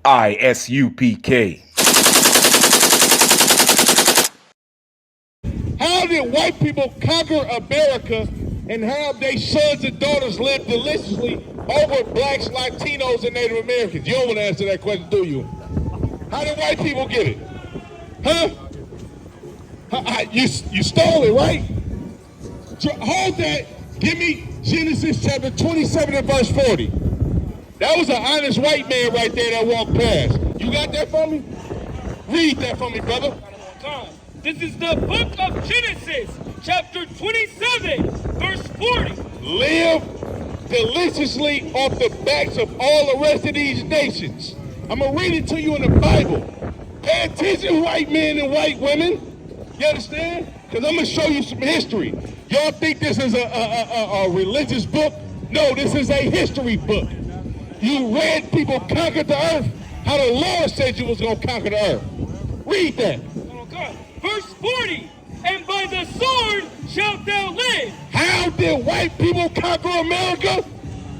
ISUPK. How did white people conquer America and have their sons and daughters live deliciously over blacks, Latinos, and Native Americans? You don't want to answer that question, do you? How did white people get it? Huh? You stole it, right? Hold that. Give me Genesis chapter 27 and verse 40. That was an honest white man right there that walked past. You got that for me? Read that for me, brother. This is the book of Genesis, chapter 27, verse 40. Live deliciously off the backs of all the rest of these nations. I'm going to read it to you in the Bible. Pay attention, white men and white women. You understand? Because I'm going to show you some history. Y'all think this is a religious book? No, this is a history book. You read people conquered the earth, how the Lord said you was going to conquer the earth. Read that. Verse 40, and by the sword shalt thou live. How did white people conquer America?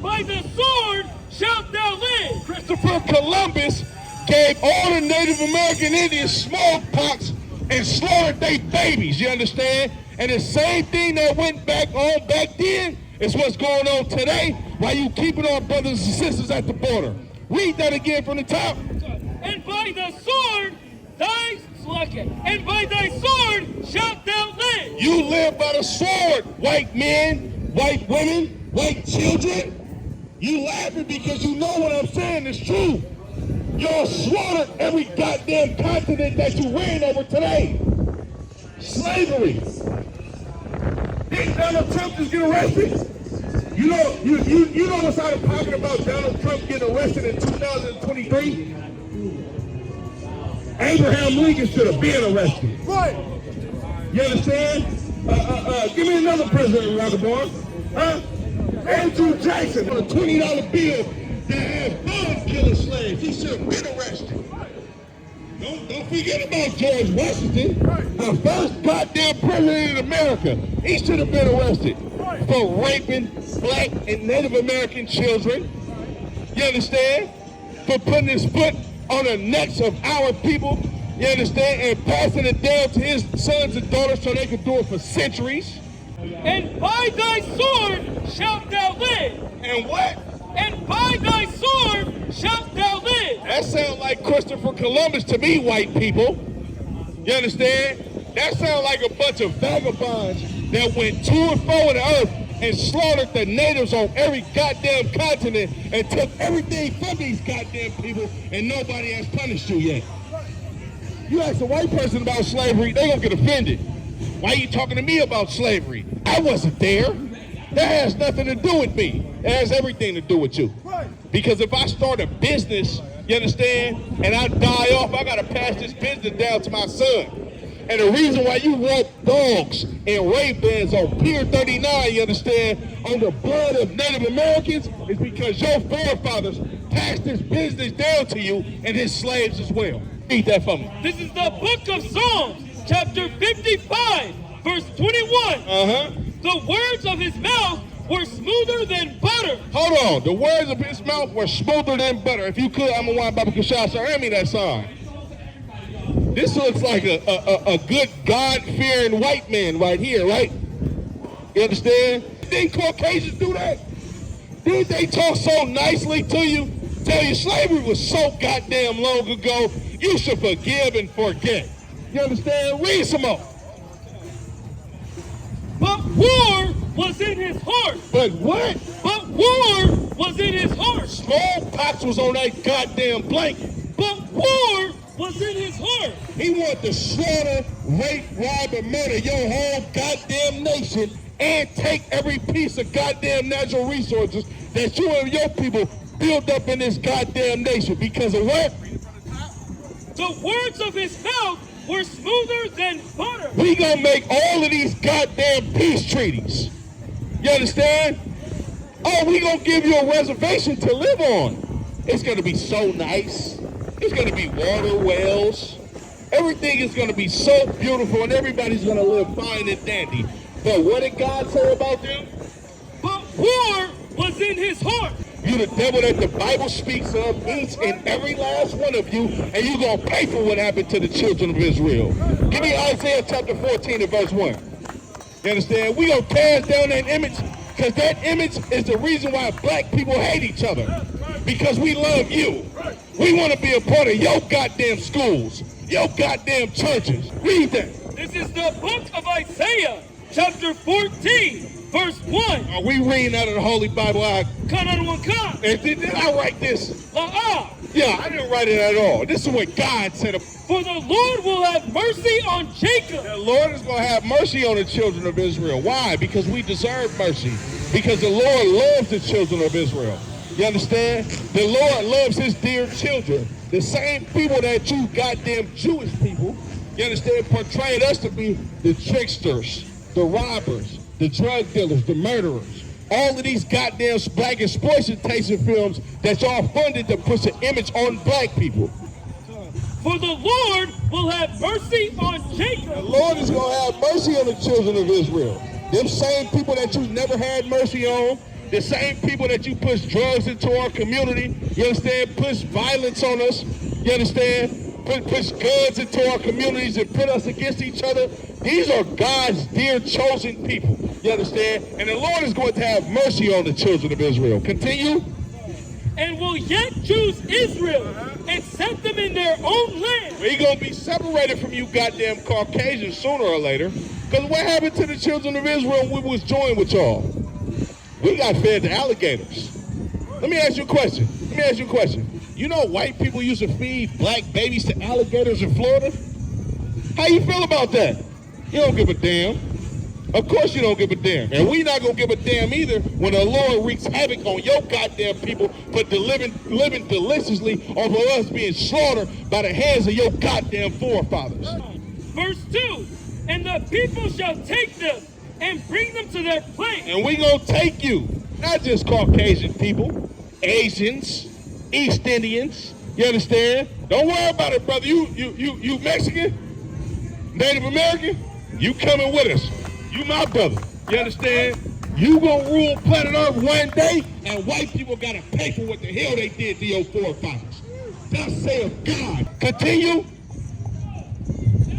By the sword shalt thou live. Christopher Columbus gave all the Native American Indians smallpox and slaughtered their babies, you understand? And the same thing that went back then is what's going on today while you keeping our brothers and sisters at the border. Read that again from the top. And by the sword and by thy sword shalt thou live. You live by the sword, white men, white women, white children. You laughing because you know what I'm saying is true. Y'all slaughtered every goddamn continent that you reign over today. Slavery. Didn't Donald Trump just get arrested? You know what's out of pocket about Donald Trump getting arrested in 2023? Abraham Lincoln should have been arrested. Right. You understand? Give me another president, Rockaborn. Huh? Andrew Jackson on a $20 bill that had fun killing slaves. He should have been arrested. Don't forget about George Washington, the first goddamn president in America. He should have been arrested for raping black and Native American children. You understand? For putting his foot on the necks of our people, you understand, and passing it down to his sons and daughters so they could do it for centuries. And by thy sword shalt thou live. And what? And by thy sword shalt thou live. That sounds like Christopher Columbus to me, white people. You understand? That sounds like a bunch of vagabonds that went to and fro in the earth and slaughtered the natives on every goddamn continent and took everything from these goddamn people, and nobody has punished you yet. You ask a white person about slavery, they're gonna get offended. Why are you talking to me about slavery? I wasn't there. That has nothing to do with me. It has everything to do with you. Because if I start a business, you understand, and I die off, I gotta pass this business down to my son. And the reason why you want dogs and Ray-Bans on Pier 39, you understand, on the blood of Native Americans is because your forefathers passed this business down to you and his slaves as well. Read that for me. This is the book of Psalms, chapter 55, verse 21. The words of his mouth were smoother than butter. Hold on. The words of his mouth were smoother than butter. If you could, I'm going to want Baba Kashasha, hand me that song. This looks like a good God-fearing white man right here, right? You understand? Didn't Caucasians do that? Didn't they talk so nicely to you? Tell you slavery was so goddamn long ago, you should forgive and forget. You understand? Read some more. But war was in his heart. But what? But war was in his heart. Smallpox was on that goddamn blanket. But war was in his heart. He wanted to slaughter, rape, rob, and murder your whole goddamn nation and take every piece of goddamn natural resources that you and your people built up in this goddamn nation. Because of what? The words of his mouth were smoother than butter. We gonna make all of these goddamn peace treaties. You understand? Oh, we gonna give you a reservation to live on. It's gonna be so nice. It's gonna be water wells. Everything is gonna be so beautiful and everybody's gonna live fine and dandy. But what did God say about them? But war was in his heart. You the devil that the Bible speaks of, each and every last one of you, and you're going to pay for what happened to the children of Israel. Give me Isaiah chapter 14 and verse 1. You understand? We're going to tear down that image, because that image is the reason why black people hate each other. Because we love you. We want to be a part of your goddamn schools, your goddamn churches. Read that. This is the book of Isaiah, chapter 14, verse 1. Are we reading out of the Holy Bible? Did I write this? La'ah. Yeah, I didn't write it at all. This is what God said. For the Lord will have mercy on Jacob. The Lord is going to have mercy on the children of Israel. Why? Because we deserve mercy. Because the Lord loves the children of Israel. You understand? The Lord loves his dear children. The same people that you goddamn Jewish people, you understand, portrayed us to be the tricksters, the robbers, the drug dealers, the murderers. All of these goddamn black exploitation films that y'all funded to push an image on black people. For the Lord will have mercy on Jacob. The Lord is going to have mercy on the children of Israel. Them same people that you never had mercy on, the same people that you push drugs into our community, you understand, push violence on us, you understand, push guns into our communities and put us against each other. These are God's dear chosen people, you understand? And the Lord is going to have mercy on the children of Israel. Continue. And will yet choose Israel and set them in their own land. We're going to be separated from you goddamn Caucasians sooner or later. Because what happened to the children of Israel when we was joined with y'all? We got fed to alligators. Let me ask you a question. You know white people used to feed black babies to alligators in Florida? How you feel about that? You don't give a damn. Of course you don't give a damn. And we not going to give a damn either when the Lord wreaks havoc on your goddamn people for living deliciously off of us being slaughtered by the hands of your goddamn forefathers. Verse 2, and the people shall take them and bring them to their place. And we gonna take you, not just Caucasian people, Asians, East Indians, you understand? Don't worry about it, brother. You Mexican, Native American, you coming with us. You my brother, you understand? You gonna rule planet Earth one day, and white people gotta pay for what the hell they did to your forefathers. Thus saith God. Continue.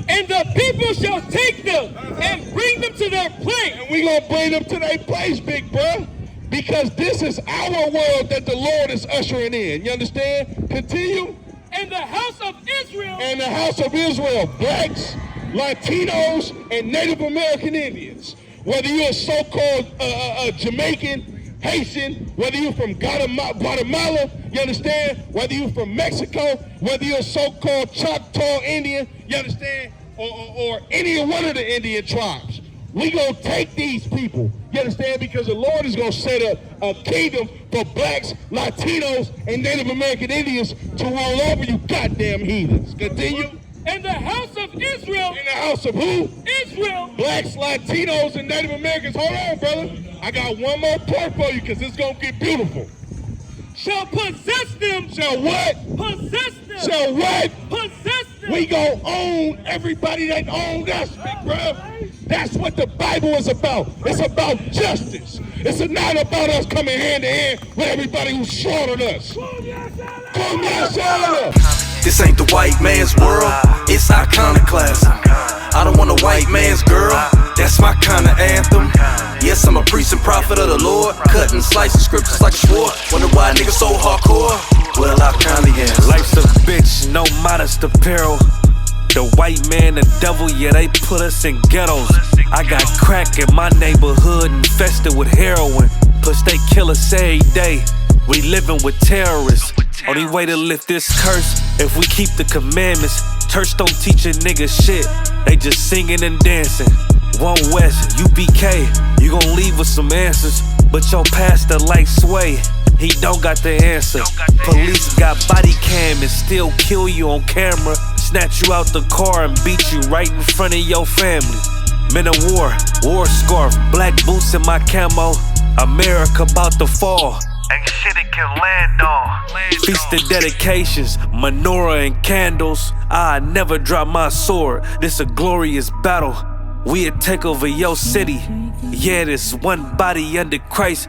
And the people shall take them and bring them to their place. And we gonna bring them to their place, big bro. Because this is our world that the Lord is ushering in. You understand? Continue. And the house of Israel. And the house of Israel, blacks, Latinos, and Native American Indians. Whether you're a so-called Jamaican, Haitian, whether you're from Guatemala, you understand? Whether you're from Mexico, whether you're a so-called Choctaw Indian, you understand? Or any one of the Indian tribes. We gonna take these people, you understand? Because the Lord is gonna set up a kingdom for blacks, Latinos, and Native American Indians to rule over you goddamn heathens. Continue. And the house of Israel. In the house of who? Israel. Blacks, Latinos, and Native Americans. Hold on, brother. I got one more part for you because it's going to get beautiful. Shall possess them. Shall what? Possess them. Shall what? Possess them. We going to own everybody that owned us, big bro. That's what the Bible is about. It's about justice. It's not about us coming hand to hand with everybody who slaughtered us. This ain't the white man's world, it's iconoclasm. I don't want a white man's girl, that's my kind of anthem. Yes, I'm a priest and prophet of the Lord, cutting, slicing scriptures like a sword. Wonder why niggas so hardcore? Well, I kinda am. Life's a bitch, no modest apparel. The white man, the devil, yeah, they put us in ghettos. I got crack in my neighborhood infested with heroin. Plus they kill us every day, we living with terrorists. Only way to lift this curse, if we keep the commandments. Church don't teach a nigga shit, they just singing and dancing. One West, UBK, you gon' leave with some answers. But your pastor like Sway, he don't got the answer. Police got body cam and still kill you on camera. Snatch you out the car and beat you right in front of your family. Men of war scarf, black boots in my camo. America about to fall. Ain't shit it can land on. Feast of dedications, menorah and candles. I never drop my sword, this a glorious battle. We'll take over your city. Yeah, there's one body under Christ.